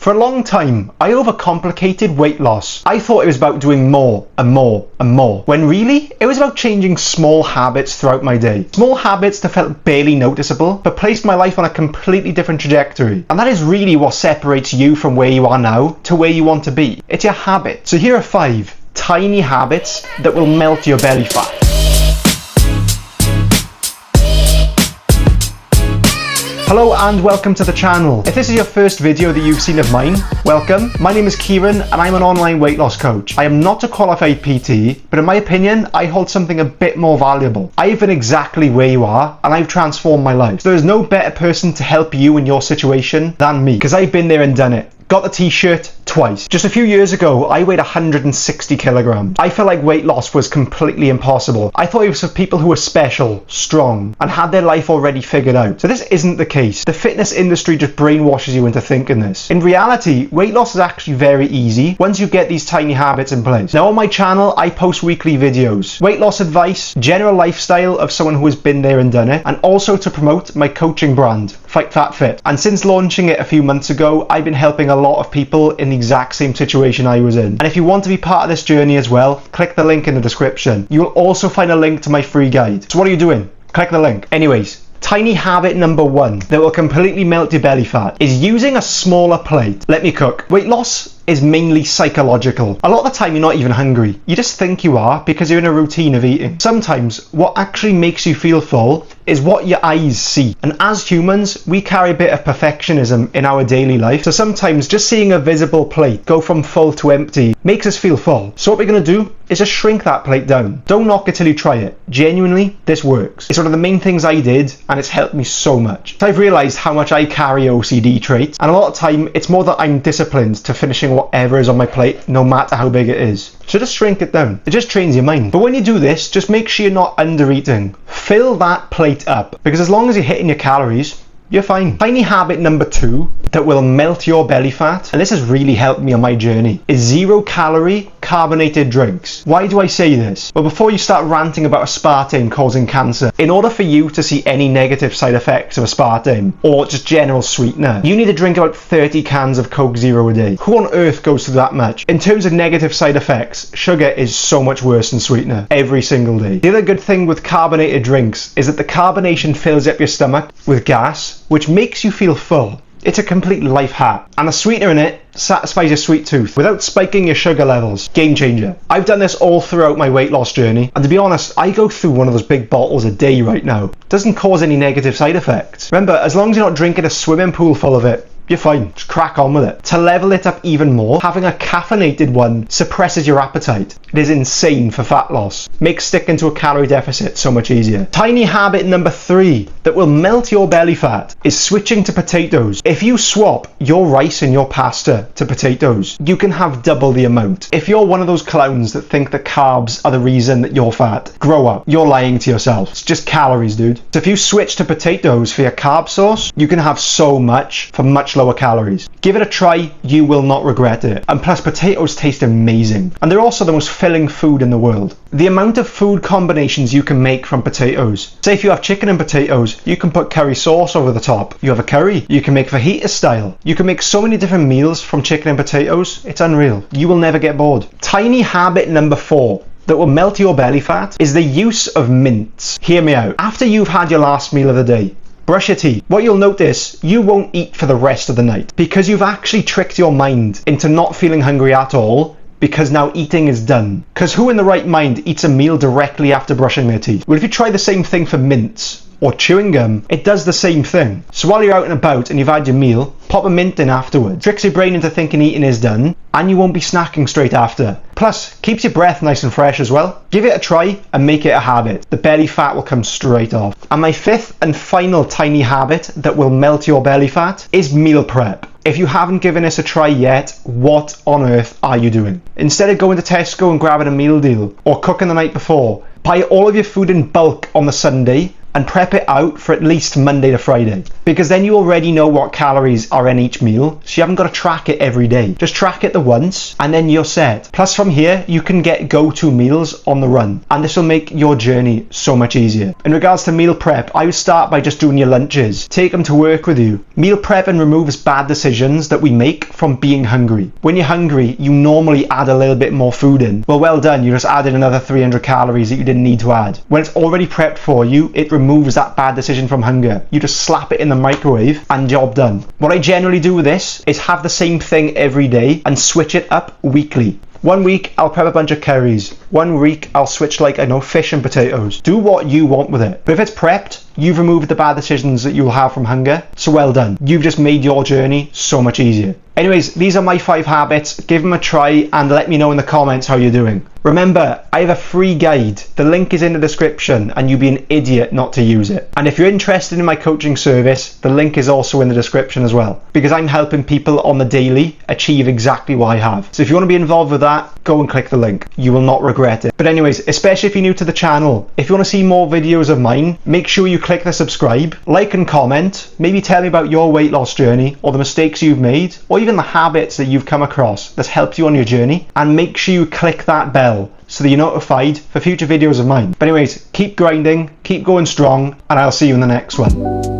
For a long time, I overcomplicated weight loss. I thought it was about doing more and more and more, when really, it was about changing small habits throughout my day. Small habits that felt barely noticeable, but placed my life on a completely different trajectory. And that is really what separates you from where you are now to where you want to be. It's your habit. So here are 5 tiny habits that will melt your belly fat. Hello and welcome to the channel. If this is your first video that you've seen of mine, welcome. My name is Kieran and I'm an online weight loss coach. I am not a qualified PT, but in my opinion, I hold something a bit more valuable. I've been exactly where you are and I've transformed my life. So there's no better person to help you in your situation than me, because I've been there and done it. Got the t-shirt twice. Just a few years ago, I weighed 160 kilograms. I felt like weight loss was completely impossible. I thought it was for people who were special, strong, and had their life already figured out. So this isn't the case. The fitness industry just brainwashes you into thinking this. In reality, weight loss is actually very easy once you get these tiny habits in place. Now on my channel, I post weekly videos, weight loss advice, general lifestyle of someone who has been there and done it, and also to promote my coaching brand, Fight Fat Fit. And since launching it a few months ago, I've been helping a lot of people in the exact same situation I was in. And if you want to be part of this journey as well, click the link in the description. You will also find a link to my free guide. So what are you doing? Click the link. Anyways, tiny habit number 1 that will completely melt your belly fat is using a smaller plate. Let me cook. Weight loss is mainly psychological. A lot of the time you're not even hungry. You just think you are because you're in a routine of eating. Sometimes what actually makes you feel full is what your eyes see. And as humans, we carry a bit of perfectionism in our daily life. So sometimes just seeing a visible plate go from full to empty makes us feel full. So what we're going to do is just shrink that plate down. Don't knock it till you try it. Genuinely, this works. It's one of the main things I did and it's helped me so much. So I've realized how much I carry OCD traits, and a lot of time it's more that I'm disciplined to finishing whatever is on my plate, no matter how big it is. So just shrink it down. It just trains your mind. But when you do this, just make sure you're not under eating. Fill that plate up, because as long as you're hitting your calories, you're fine. Tiny habit number 2 that will melt your belly fat, and this has really helped me on my journey, is 0-calorie carbonated drinks. Why do I say this? Well, before you start ranting about aspartame causing cancer, in order for you to see any negative side effects of aspartame or just general sweetener, you need to drink about 30 cans of Coke Zero a day. Who on earth goes through that much? In terms of negative side effects, sugar is so much worse than sweetener every single day. The other good thing with carbonated drinks is that the carbonation fills up your stomach with gas, which makes you feel full. It's a complete life hack, and the sweetener in it satisfies your sweet tooth without spiking your sugar levels. Game changer. I've done this all throughout my weight loss journey, and to be honest, I go through one of those big bottles a day right now. It doesn't cause any negative side effects. Remember, as long as you're not drinking a swimming pool full of it, you're fine. Just crack on with it. To level it up even more, having a caffeinated one suppresses your appetite. It is insane for fat loss. Makes sticking to a calorie deficit so much easier. Tiny habit number 3 that will melt your belly fat is switching to potatoes. If you swap your rice and your pasta to potatoes, you can have double the amount. If you're one of those clowns that think that carbs are the reason that you're fat, grow up. You're lying to yourself. It's just calories, dude. So if you switch to potatoes for your carb source, you can have so much for much lower calories. Give it a try, you will not regret it. And plus, potatoes taste amazing. And they're also the most filling food in the world. The amount of food combinations you can make from potatoes. Say if you have chicken and potatoes, you can put curry sauce over the top. You have a curry, you can make fajita style. You can make so many different meals from chicken and potatoes, it's unreal. You will never get bored. Tiny habit number 4 that will melt your belly fat is the use of mints. Hear me out. After you've had your last meal of the day, brush your teeth. What you'll notice, you won't eat for the rest of the night because you've actually tricked your mind into not feeling hungry at all, because now eating is done. Because who in the right mind eats a meal directly after brushing their teeth? Well, if you try the same thing for mints or chewing gum, it does the same thing. So while you're out and about and you've had your meal, pop a mint in afterwards. Tricks your brain into thinking eating is done, and you won't be snacking straight after. Plus, keeps your breath nice and fresh as well. Give it a try and make it a habit. The belly fat will come straight off. And my 5th and final tiny habit that will melt your belly fat is meal prep. If you haven't given this a try yet, what on earth are you doing? Instead of going to Tesco and grabbing a meal deal or cooking the night before, buy all of your food in bulk on the Sunday, and prep it out for at least Monday to Friday, because then you already know what calories are in each meal, so you haven't got to track it every day. Just track it the once and then you're set. Plus from here you can get go-to meals on the run, and this will make your journey so much easier. In regards to meal prep, I would start by just doing your lunches. Take them to work with you. Meal prepping removes bad decisions that we make from being hungry. When you're hungry, you normally add a little bit more food in. Well done, you just added another 300 calories that you didn't need to add. When it's already prepped for you, it removes that bad decision from hunger. You just slap it in the microwave and job done. What I generally do with this is have the same thing every day and switch it up weekly. 1 week I'll prep a bunch of curries. 1 week I'll switch fish and potatoes. Do what you want with it. But if it's prepped, you've removed the bad decisions that you'll have from hunger. So well done. You've just made your journey so much easier. Anyways, these are my 5 habits. Give them a try and let me know in the comments how you're doing. Remember, I have a free guide. The link is in the description and you'd be an idiot not to use it. And if you're interested in my coaching service, the link is also in the description as well, because I'm helping people on the daily achieve exactly what I have. So if you want to be involved with that, go and click the link. You will not regret it. But anyways, especially if you're new to the channel, if you want to see more videos of mine, make sure you click the subscribe, like and comment, maybe tell me about your weight loss journey or the mistakes you've made, or even the habits that you've come across that's helped you on your journey, and make sure you click that bell so that you're notified for future videos of mine. But anyways, keep grinding, keep going strong, and I'll see you in the next one.